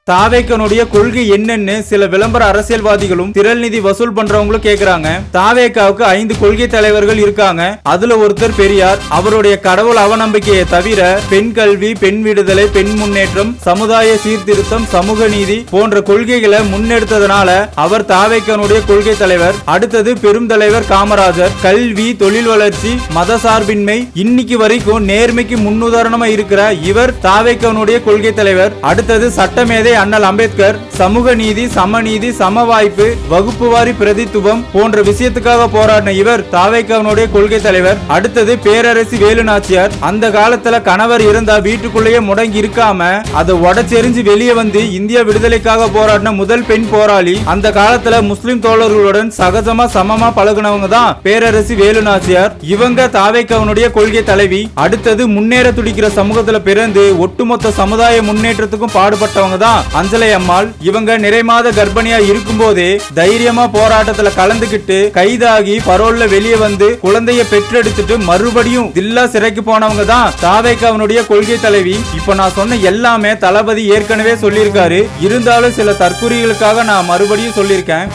தாவேக்கனுடைய கொள்கை என்னன்னு சில விளம்பர அரசியல்வாதிகளும் திரள் நிதி வசூல் பண்றவங்களும் கேக்குறாங்க. தாவேக்காவுக்கு 5 கொள்கை தலைவர்கள் இருக்காங்க. அதுல ஒருத்தர் பெரியார். அவருடைய கடவுள் அவநம்பிக்கையை தவிர பெண் கல்வி, பெண் விடுதலை, பெண் முன்னேற்றம், சமுதாய சீர்திருத்தம், சமூக நீதி போன்ற கொள்கைகளை முன்னெடுத்ததனால அவர் தாவேக்கனுடைய கொள்கை தலைவர். அடுத்தது பெரும் தலைவர் காமராஜர். கல்வி, தொழில் வளர்ச்சி, மத சார்பின்மை, இன்னைக்கு வரைக்கும் நேர்மைக்கு முன்னுதாரணமா இருக்கிற இவர் தாவேக்கனுடைய கொள்கை தலைவர். அடுத்தது சட்டமேதை அண்ணல் அம்பேத்கர். சமூக நீதி, சமநீதி, சம வாய்ப்பு, வகுப்புவாரி பிரதித்துவம் போன்ற விஷயத்துக்காக போராடின இவர் தாவேக்காவுடைய கொள்கை தலைவர். அடுத்தது பேரரசி வேலுநாச்சியார். அந்த காலத்துல கணவர் இருந்தா வீட்டுக்குள்ளேயே முடங்கி இருக்காம அதை உடச்செறிஞ்சு வெளியே வந்து இந்திய விடுதலைக்காக போராடின முதல் பெண் போராளி. அந்த காலத்துல முஸ்லிம் தோழர்களுடன் சகஜமா சமமா பழகுனவங்க தான் பேரரசி வேலுநாச்சியார். இவங்க தாவேக்காவுடைய கொள்கை தலைவி. அடுத்தது முன்னேற துடிக்கிற சமூகத்துல பிறந்து ஒட்டுமொத்த சமுதாய முன்னேற்றத்துக்கும் பாடுபட்டவங்க தான் அஞ்சலை அம்மாள். இவங்க நிறைமாத கர்ப்பிணியா இருக்கும் போதே தைரியமா போராட்டத்துல கலந்துகிட்டு கைதாகி பரோல்ல வெளியே வந்து குழந்தைய பெற்றெடுத்துட்டு மறுபடியும் தில்லா சிறைக்கு போனவங்க தான் தாவேக்காவுடைய கொள்கை தலைவி. இப்ப நான் சொன்ன எல்லாமே தளபதி ஏற்கனவே சொல்லியிருக்காரு. இருந்தாலும் சில தற்குறிகளுக்காக நான் மறுபடியும் சொல்லியிருக்கேன்.